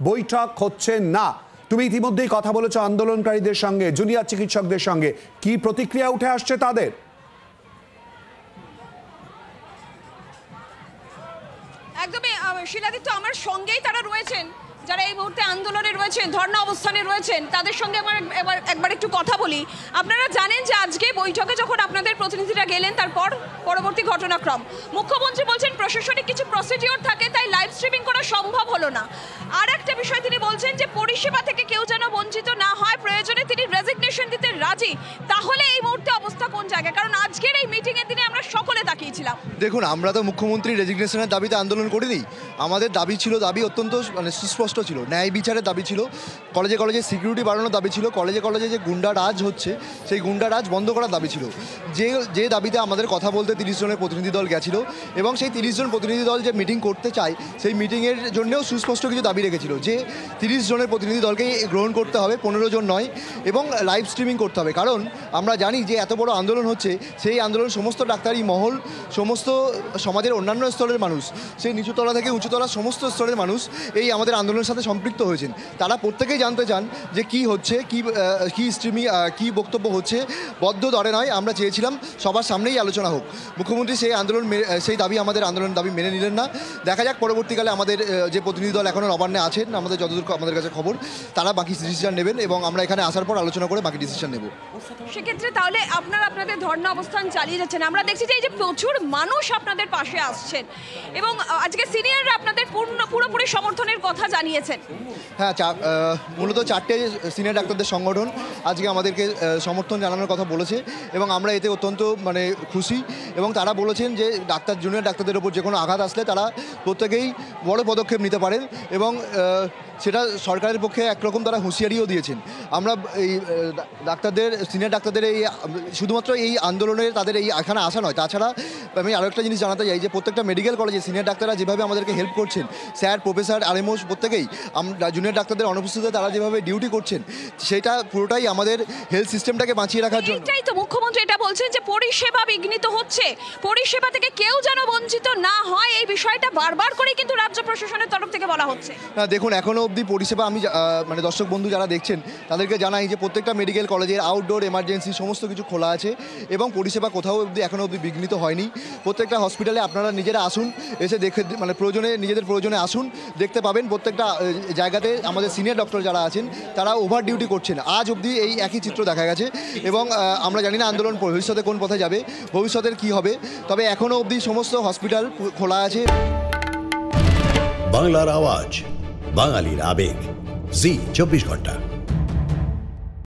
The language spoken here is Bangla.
বৈঠক হচ্ছে না। তুমি ইতিমধ্যেই কথা বলেছো আন্দোলনকারীদের সঙ্গে, জুনিয়র চিকিৎসকদের সঙ্গে, কি প্রতিক্রিয়া উঠে আসছে তাদের? একদমই শিলাদিত্য, আমার সঙ্গেই তারা রয়েছেন, যারা এই মুহূর্তে আন্দোলনে রয়েছেন, ধর্ণা অবস্থানে রয়েছেন, তাদের সঙ্গে আমার একবার একটু কথা বলি। আপনারা জানেন যে আজকে বৈঠকে যখন আপনাদের প্রতিনিধিরা গেলেন, তারপর পরবর্তী ঘটনাক্রম, মুখ্যমন্ত্রী বলছেন প্রশাসনিক কিছু প্রসিডিওর থাকে, তাই লাইভ স্ট্রিমিং করা সম্ভব হলো না। আর একটা বিষয় তিনি বলছেন যে পরিষেবা থেকে কেউ যেন বঞ্চিত না হয়, প্রয়োজনে তিনি রেজিগনেশন দিতে রাজি। তাহলে এই মুহূর্তে অবস্থা কোন জায়গায়? কারণ আজকের এই মিটিংয়ের দিনে আমরা সকলে তাকিয়েছিলাম। দেখুন, আমরা তো মুখ্যমন্ত্রীর রেজিগনেশনের দাবিতে আন্দোলন করিনি। আমাদের দাবি ছিল, দাবি অত্যন্ত সুস্পষ্ট ছিল, ন্যায় বিচারের দাবি ছিল, কলেজে কলেজে সিকিউরিটি বাড়ানোর দাবি ছিল, কলেজে কলেজে যে গুন্ডা রাজ হচ্ছে সেই গুন্ডা রাজ বন্ধ করার দাবি ছিল। যে দাবিতে আমাদের কথা বলতে 30 জনের প্রতিনিধি দল গেছিল, এবং সেই 30 জন প্রতিনিধি দল যে মিটিং করতে চায় সেই মিটিংয়ের জন্যও সুস্পষ্ট কিছু দাবি রেখেছিল, যে 30 জনের প্রতিনিধি দলকেই গ্রহণ করতে হবে, 15 জন নয়, এবং লাইভ স্ট্রিমিং করতে হবে। কারণ আমরা জানি যে এত বড় আন্দোলন হচ্ছে, সেই আন্দোলন সমস্ত ডাক্তারি মহল, সমস্ত সমাজের অন্যান্য স্তরের মানুষ, সেই নিচুতলা থেকে উঁচুতলা সমস্ত স্তরের মানুষ এই আমাদের আন্দোলনের সাথে সম্পৃক্ত হয়েছেন। তারা প্রত্যেকেই জানতে চান যে কি হচ্ছে, কি স্ট্রিমিং, কি বক্তব্য হচ্ছে। বদ্ধ দরে নয়, আমরা চেয়েছিলাম সবার সামনেই আলোচনা হোক। মুখ্যমন্ত্রী সেই দাবি, আমাদের আন্দোলনের দাবি মেনে নিলেন না। দেখা যাক পরবর্তীকালে আমাদের যে প্রতিনিধি দল এখনও নবান্নে আছেন, আমাদের যতদূর আমাদের কাছে খবর, তারা বাকি ডিসিশন নেবেন, এবং আমরা এখানে আসার পর আলোচনা করে বাকি ডিসিশন নেব। সেক্ষেত্রে তাহলে আপনাদের ধর্ণা অবস্থান চালিয়ে যাচ্ছেন। আমরা দেখছি যে এই যে প্রচুর মানুষ আপনাদের পাশে আসছেন, এবং আজকে সিনিয়ররা আপনাদের পুরোপুরি সমর্থনের কথা জানিয়েছেন। হ্যাঁ, মূলত 4টে সিনিয়র ডাক্তারদের সংগঠন আজকে আমাদেরকে সমর্থন জানানোর কথা বলেছে, এবং আমরা এতে অত্যন্ত খুশি। এবং তারা বলেছেন যে জুনিয়র ডাক্তারদের ওপর যে কোনো আঘাত আসলে তারা প্রত্যেকেই বড় পদক্ষেপ নিতে পারেন, এবং সেটা সরকারের পক্ষে একরকম তারা হুঁশিয়ারিও দিয়েছেন। আমরা এই সিনিয়র ডাক্তারদের এই শুধুমাত্র এই আন্দোলনের তাদের এই এখানে আসা নয়, তাছাড়া আমি আরও একটা জিনিস জানাতে চাই যে প্রত্যেকটা মেডিকেল কলেজে সিনিয়র ডাক্তাররা যেভাবে আমাদেরকে হেল্প করছেন, স্যার, প্রফেসর, আরএমও প্রত্যেকেই জুনিয়র ডাক্তারদের অনুপস্থিতিতে তারা যেভাবে ডিউটি করছেন, সেটা পুরোটাই আমাদের হেলথ সিস্টেমটাকে বাঁচিয়ে রাখার জন্য। এটাই তো মুখ্যমন্ত্রী এটা বলছেন যে পরিষেবা বিঘ্নিত হচ্ছে, পরিষেবা থেকে কেউ যেন বঞ্চিত না হয়, এই বিষয়টা বারবার করে কিন্তু রাজ্য প্রশাসনের তরফ থেকে বলা হচ্ছে। না, দেখুন, এখনও অবধি পরিষেবা আমি দর্শক বন্ধু যারা দেখছেন তাদেরকে জানাই যে প্রত্যেকটা মেডিকেল কলেজের আউটডোর এমার্জেন্সি সমস্ত কিছু খোলা আছে, এবং পরিষেবা কোথাও এখনও অবধি বিঘ্নিত হয়নি। প্রত্যেকটা হসপিটালে আপনারা নিজেরা আসুন, এসে দেখে নিজেদের প্রয়োজনে আসুন, দেখতে পাবেন প্রত্যেকটা জায়গাতে আমাদের সিনিয়র ডক্টর যারা আছেন তারা ওভার ডিউটি করছেন। আজ অবধি এই একই চিত্র দেখা গেছে, এবং আমরা জানি না আন্দোলন ভবিষ্যতে কোন পথে যাবে, ভবিষ্যতের কি হবে, তবে এখনও অবধি সমস্ত হসপিটাল খোলা আছে। বাংলার আওয়াজ, বাঙালির আবেগ, জি 24 ঘন্টা।